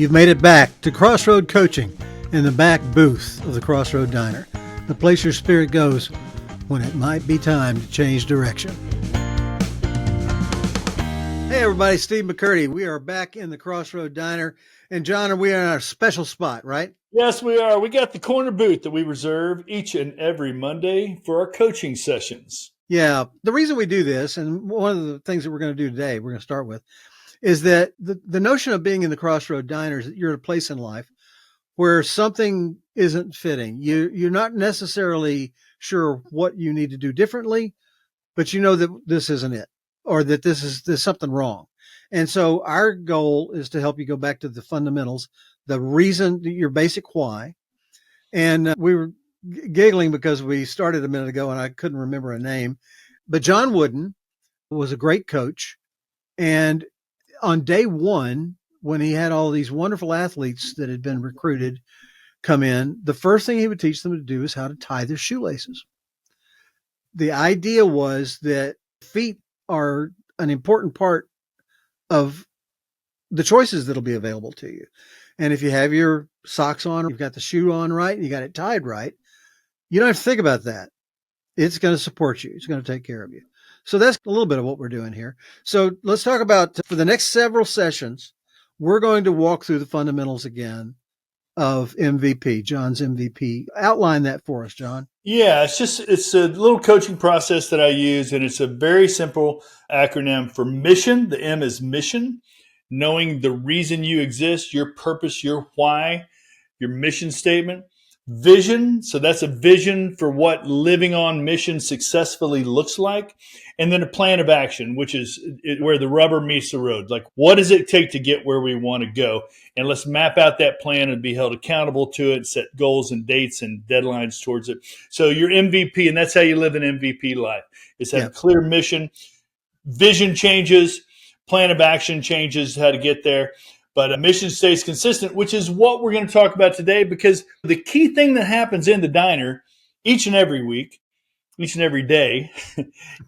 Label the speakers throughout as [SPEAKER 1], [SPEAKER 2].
[SPEAKER 1] You've made it back to Crossroad Coaching in the back booth of the Crossroad Diner, the place your spirit goes when it might be time to change direction. Hey everybody, Steve McCurdy. We are back in the Crossroad Diner. And John, are we in our special spot, right?
[SPEAKER 2] Yes, we are. We got the corner booth that we reserve each and every Monday for our coaching sessions.
[SPEAKER 1] Yeah, the reason we do this, and one of the things that we're going to do today, we're going to start with, is that the notion of being in the Crossroad Diner is that you're at a place in life where something isn't fitting. You're not necessarily sure what you need to do differently, but you know that this isn't it, or that there's something wrong. And so our goal is to help you go back to the fundamentals, the reason, your basic why. And we were giggling because we started a minute ago and I couldn't remember a name, but John Wooden was a great coach. And on day one, when he had all these wonderful athletes that had been recruited come in, the first thing he would teach them to do is how to tie their shoelaces. The idea was that feet are an important part of the choices that'll be available to you. And if you have your socks on, you've got the shoe on right, and you got it tied right, you don't have to think about that. It's going to support you. It's going to take care of you. So that's a little bit of what we're doing here. So let's talk about, for the next several sessions, we're going to walk through the fundamentals again of MVP, John's MVP. Outline that for us, John.
[SPEAKER 2] Yeah, it's a little coaching process that I use, and it's a very simple acronym for mission. The M is mission, knowing the reason you exist, your purpose, your why, your mission statement. Vision, so that's a vision for what living on mission successfully looks like. And then a plan of action, which is where the rubber meets the road. Like, what does it take to get where we want to go? And let's map out that plan and be held accountable to it, set goals and dates and deadlines towards it. So your MVP, and that's how you live an MVP life, is have a clear mission, vision changes, plan of action changes, how to get there. But a mission stays consistent, which is what we're going to talk about today, because the key thing that happens in the diner each and every week, each and every day,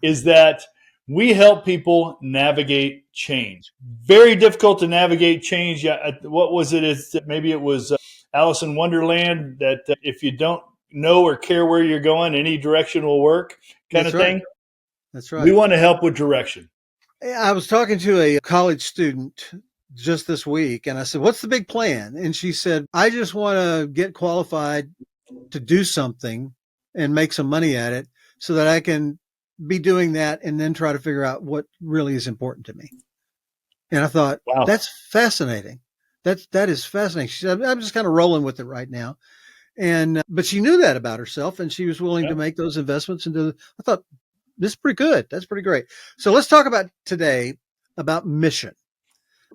[SPEAKER 2] is that we help people navigate change. Very difficult to navigate change. What was it? Maybe it was Alice in Wonderland, that if you don't know or care where you're going, any direction will work kind of thing.
[SPEAKER 1] That's right.
[SPEAKER 2] We want to help with direction.
[SPEAKER 1] I was talking to a college student just this week, and I said, what's the big plan? And she said, I just want to get qualified to do something and make some money at it so that I can be doing that and then try to figure out what really is important to me. And I thought, wow, that's fascinating. That is fascinating. She said, I'm just kind of rolling with it right now. And, but she knew that about herself, and she was willing to make those investments into, I thought, this is pretty good. That's pretty great. So let's talk about today about mission.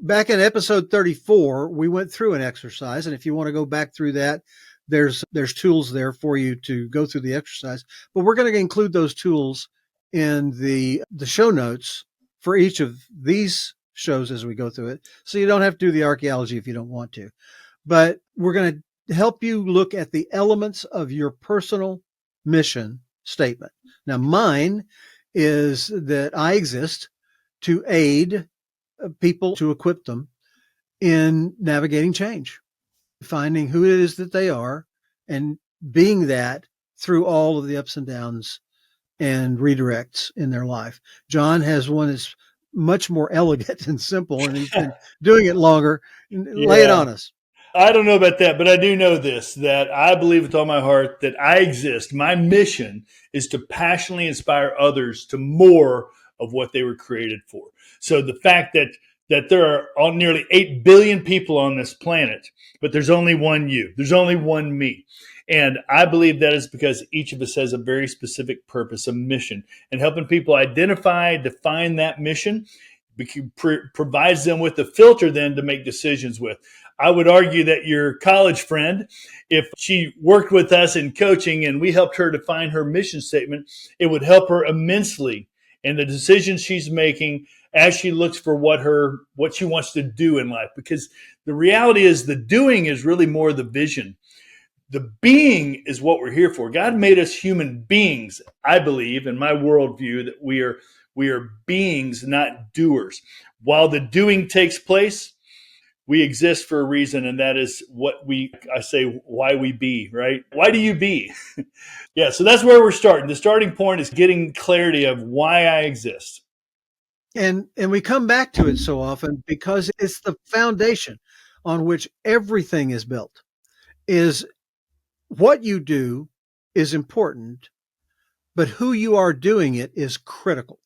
[SPEAKER 1] Back in episode 34, we went through an exercise. And if you want to go back through that, there's tools there for you to go through the exercise. But we're going to include those tools in the show notes for each of these shows as we go through it. So you don't have to do the archaeology if you don't want to. But we're going to help you look at the elements of your personal mission statement. Now, mine is that I exist to aid people, to equip them in navigating change, finding who it is that they are and being that through all of the ups and downs and redirects in their life. John has one that's much more elegant and simple, and he's been doing it longer. Lay it on us.
[SPEAKER 2] I don't know about that, but I do know this, that I believe with all my heart that I exist. My mission is to passionately inspire others to more of what they were created for. So the fact that there are nearly 8 billion people on this planet, but there's only one you. There's only one me. And I believe that is because each of us has a very specific purpose, a mission, and helping people identify, define that mission provides them with a filter then to make decisions with. I would argue that your college friend, if she worked with us in coaching and we helped her define her mission statement, it would help her immensely in the decisions she's making as she looks for what she wants to do in life. Because the reality is the doing is really more the vision. The being is what we're here for. God made us human beings, I believe, in my worldview, that we are beings, not doers. While the doing takes place, we exist for a reason, and that is I say, why we be, right? Why do you be? Yeah, so that's where we're starting. The starting point is getting clarity of why I exist.
[SPEAKER 1] And we come back to it so often because it's the foundation on which everything is built. Is what you do is important, but who you are doing it is critical.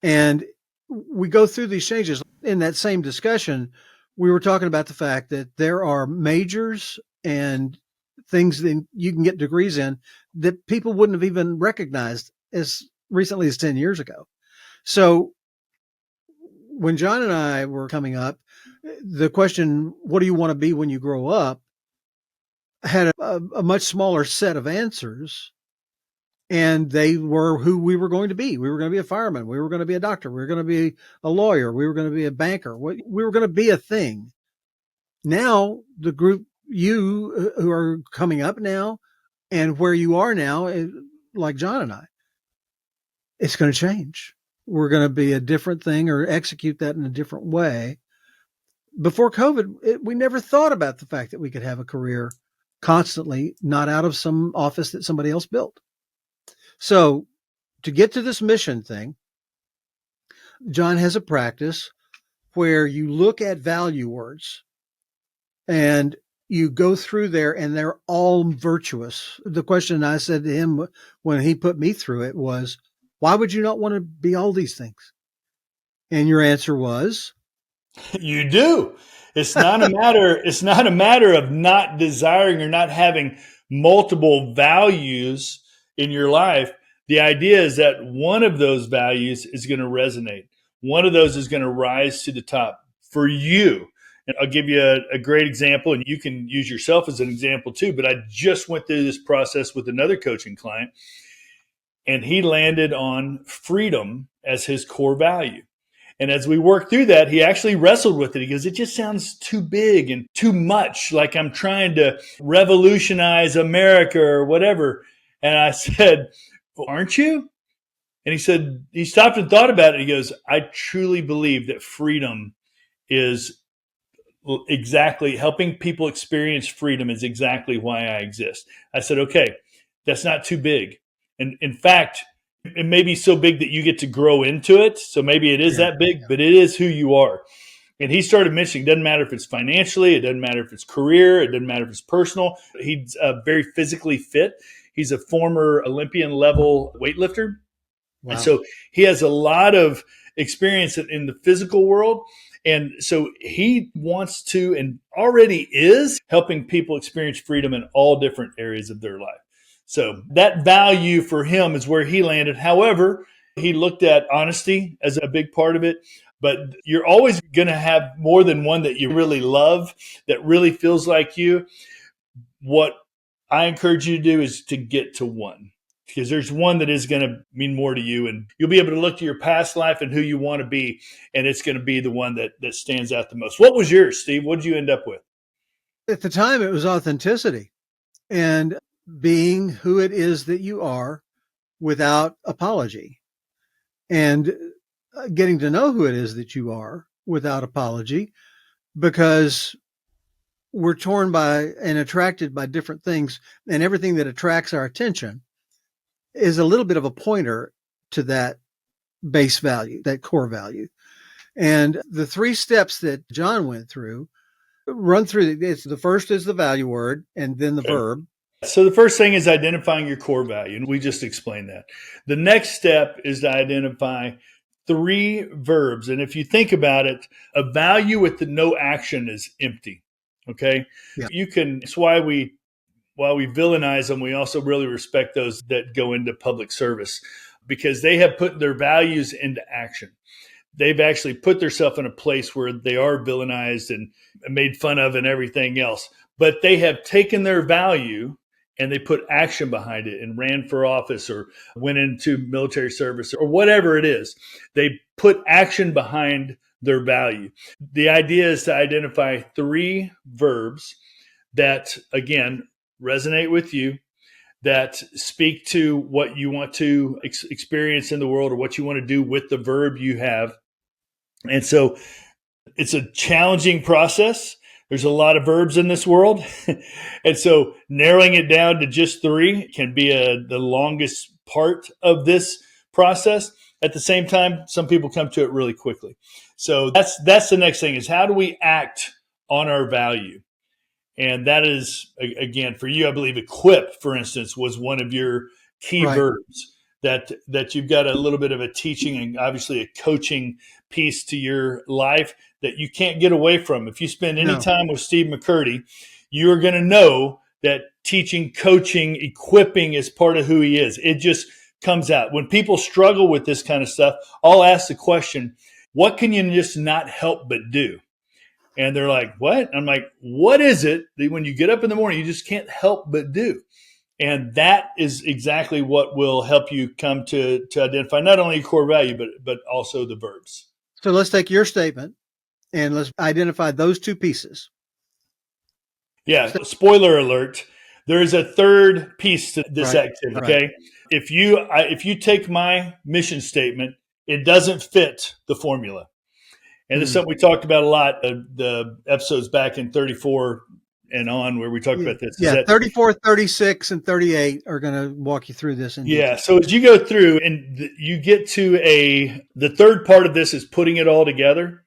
[SPEAKER 1] And we go through these changes. In that same discussion, we were talking about the fact that there are majors and things that you can get degrees in that people wouldn't have even recognized as recently as 10 years ago. So when John and I were coming up, the question, what do you want to be when you grow up, had a much smaller set of answers. And they were who we were going to be. We were going to be a fireman. We were going to be a doctor. We were going to be a lawyer. We were going to be a banker. We were going to be a thing. Now, the group, you who are coming up now and where you are now, like John and I, it's going to change. We're going to be a different thing or execute that in a different way. Before COVID, we never thought about the fact that we could have a career constantly, not out of some office that somebody else built. So to get to this mission thing, John has a practice where you look at value words and you go through there and they're all virtuous. The question I said to him when he put me through it was, why would you not want to be all these things? And your answer was,
[SPEAKER 2] You do. It's not a matter of not desiring or not having multiple values in your life. The idea is that one of those values is going to resonate. One of those is going to rise to the top for you. And I'll give you a great example, and you can use yourself as an example too. But I just went through this process with another coaching client, and he landed on freedom as his core value. And as we worked through that, he actually wrestled with it. He goes, it just sounds too big and too much, like I'm trying to revolutionize America or whatever. And I said, well, aren't you? And he said, he stopped and thought about it. He goes, I truly believe that freedom is exactly helping people experience freedom is exactly why I exist. I said, okay, that's not too big. And in fact, it may be so big that you get to grow into it. So maybe it is that big, but it is who you are. And he started mentioning, it doesn't matter if it's financially, it doesn't matter if it's career, it doesn't matter if it's personal. He's very physically fit. He's a former Olympian level weightlifter. Wow. And so he has a lot of experience in the physical world. And so he wants to and already is helping people experience freedom in all different areas of their life. So that value for him is where he landed. However, he looked at honesty as a big part of it. But you're always going to have more than one that you really love, that really feels like you. What I encourage you to do is to get to one, because there's one that is going to mean more to you. And you'll be able to look to your past life and who you want to be. And it's going to be the one that stands out the most. What was yours, Steve? What did you end up with?
[SPEAKER 1] At the time, it was authenticity and being who it is that you are without apology, and getting to know who it is that you are without apology, because we're torn by and attracted by different things, and everything that attracts our attention is a little bit of a pointer to that base value, that core value. And the 3 steps that John went through, run through it's the first is the value word and then the verb.
[SPEAKER 2] So the first thing is identifying your core value, and we just explained that. The next step is to identify 3 verbs. And if you think about it, a value with no action is empty. Okay. Yeah. It's why while we villainize them, we also really respect those that go into public service, because they have put their values into action. They've actually put themselves in a place where they are villainized and made fun of and everything else. But they have taken their value and they put action behind it and ran for office or went into military service or whatever it is. They put action behind their value. The idea is to identify 3 verbs that, again, resonate with you, that speak to what you want to experience in the world or what you want to do with the verb you have. And so It's a challenging process. There's a lot of verbs in this world. And so narrowing it down to just 3 can be the longest part of this process. At the same time, some people come to it really quickly. So that's the next thing, is how do we act on our value? And that is, again, for you, I believe equip, for instance, was one of your key
[SPEAKER 1] Right.
[SPEAKER 2] verbs that you've got a little bit of a teaching and obviously a coaching piece to your life that you can't get away from. If you spend any
[SPEAKER 1] No.
[SPEAKER 2] time with Steve McCurdy, you're going to know that teaching, coaching, equipping is part of who he is. It just comes out. When people struggle with this kind of stuff, I'll ask the question, what can you just not help but do? And they're like, what? I'm like, what is it that when you get up in the morning, you just can't help but do? And that is exactly what will help you come to identify not only your core value, but also the verbs.
[SPEAKER 1] So let's take your statement and let's identify those 2 pieces.
[SPEAKER 2] Yeah. Spoiler alert. There is a third piece to this
[SPEAKER 1] Right.
[SPEAKER 2] activity.
[SPEAKER 1] Right.
[SPEAKER 2] Okay. If you take my mission statement, it doesn't fit the formula. And it's something we talked about a lot, the episodes back in 34 and on where we talked about this.
[SPEAKER 1] Yeah, 34, 36, and 38 are going to walk you through this in detail.
[SPEAKER 2] So as you go through and you get to the third part of this is putting it all together.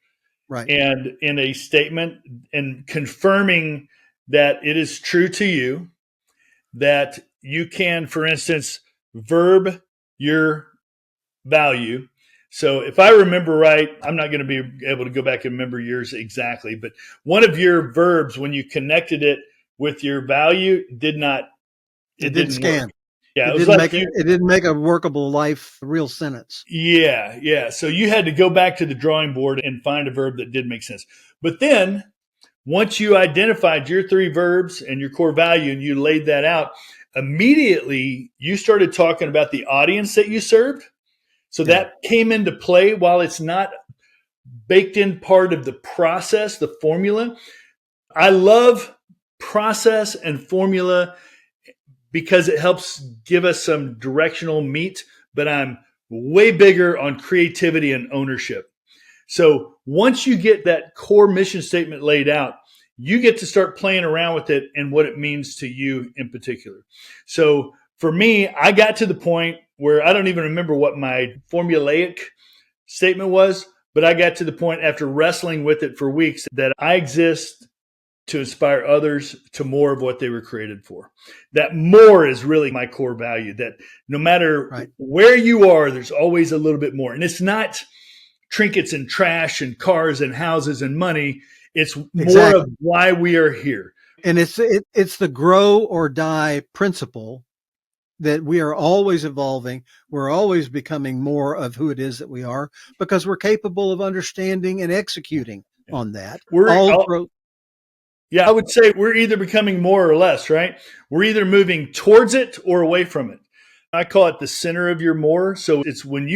[SPEAKER 1] Right.
[SPEAKER 2] And in a statement and confirming that it is true to you, that you can, for instance, verb your value. So if I remember right, I'm not going to be able to go back and remember yours exactly, but one of your verbs, when you connected it with your value, it didn't
[SPEAKER 1] scan.
[SPEAKER 2] work. Yeah,
[SPEAKER 1] it didn't make a workable life real sentence.
[SPEAKER 2] Yeah. So you had to go back to the drawing board and find a verb that did make sense. But then once you identified your 3 verbs and your core value and you laid that out, immediately you started talking about the audience that you served. So that came into play. While it's not baked in part of the process, the formula, I love process and formula because it helps give us some directional meat, but I'm way bigger on creativity and ownership. So once you get that core mission statement laid out, you get to start playing around with it and what it means to you in particular. So for me, I got to the point where I don't even remember what my formulaic statement was, but I got to the point after wrestling with it for weeks that I exist to inspire others to more of what they were created for. That more is really my core value, that no matter where you are, there's always a little bit more. And it's not trinkets and trash and cars and houses and money. It's more of why we are here.
[SPEAKER 1] And it's the grow or die principle that we are always evolving. We're always becoming more of who it is that we are because we're capable of understanding and executing on that.
[SPEAKER 2] I would say we're either becoming more or less, right? We're either moving towards it or away from it. I call it the center of your more. So it's when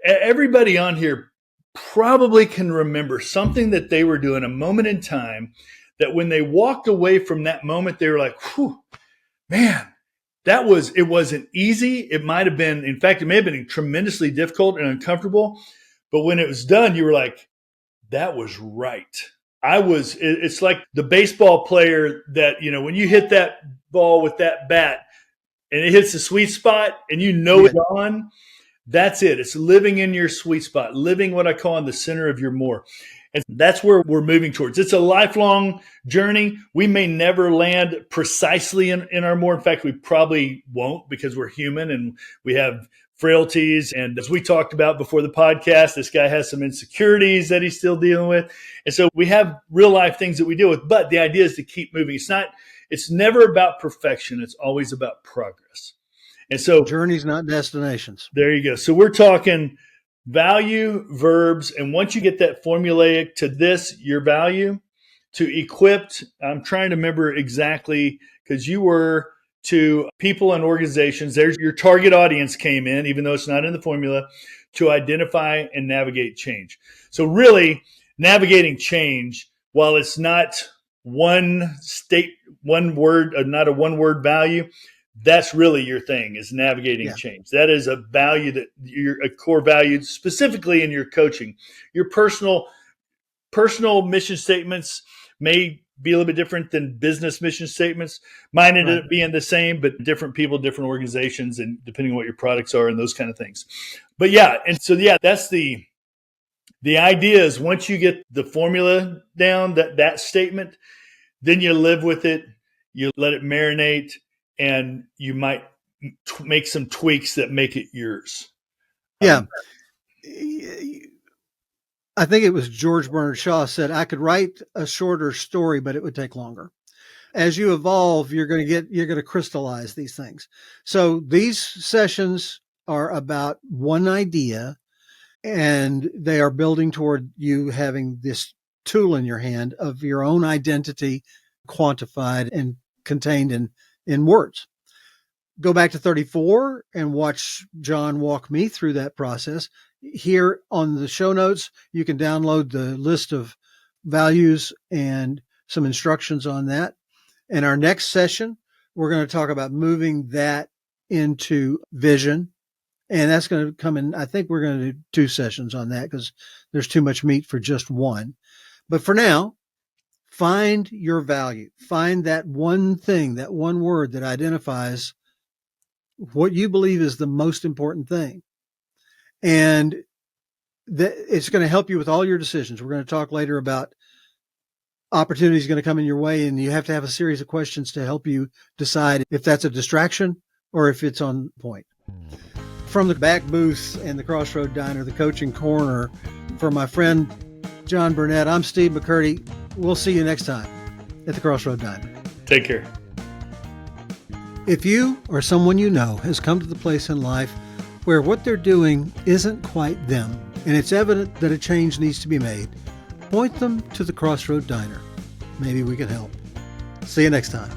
[SPEAKER 2] everybody on here probably can remember something that they were doing, a moment in time that when they walked away from that moment, they were like, whew, man, it wasn't easy. It might have been, in fact, it may have been tremendously difficult and uncomfortable. But when it was done, you were like, that was right. It's like the baseball player that, when you hit that ball with that bat and it hits the sweet spot and it's on, that's it. It's living in your sweet spot, living what I call in the center of your more. And that's where we're moving towards. It's a lifelong journey. We may never land precisely in our more. In fact, we probably won't because we're human and we have frailties. And as we talked about before the podcast, this guy has some insecurities that he's still dealing with. And so we have real life things that we deal with. But the idea is to keep moving. It's never about perfection. It's always about progress. And so
[SPEAKER 1] journeys, not destinations.
[SPEAKER 2] There you go. So we're talking value, verbs, and once you get that formulaic to this, your value, to equipped, I'm trying to remember exactly because you were to people and organizations. There's your target audience came in, even though it's not in the formula, to identify and navigate change. So really navigating change, while it's not one word, not a one word value, that's really your thing, is navigating change. That is a value a core value, specifically in your coaching, your personal personal mission statements may be a little bit different than business mission statements. Mine ended up being the same, but different people, different organizations, and depending on what your products are and those kind of things. But that's the idea is once you get the formula down, that statement, then you live with it, you let it marinate, and you might make some tweaks that make it yours.
[SPEAKER 1] Yeah. I think it was George Bernard Shaw said, I could write a shorter story, but it would take longer. As you evolve, you're going to crystallize these things. So these sessions are about one idea, and they are building toward you having this tool in your hand of your own identity quantified and contained in words. Go back to 34 and watch John walk me through that process. Here on the show notes, you can download the list of values and some instructions on that. In our next session, we're going to talk about moving that into vision. And that's going to come in. I think we're going to do 2 sessions on that because there's too much meat for just one. But for now, find your value. Find that one thing, that one word that identifies what you believe is the most important thing. And it's going to help you with all your decisions. We're going to talk later about opportunities going to come in your way, and you have to have a series of questions to help you decide if that's a distraction or if it's on point. From the back booth and the Crossroad Diner, the coaching corner, for my friend John Burnett, I'm Steve McCurdy. We'll see you next time at the Crossroad Diner.
[SPEAKER 2] Take care.
[SPEAKER 1] If you or someone you know has come to the place in life where what they're doing isn't quite them, and it's evident that a change needs to be made, point them to the Crossroad Diner. Maybe we can help. See you next time.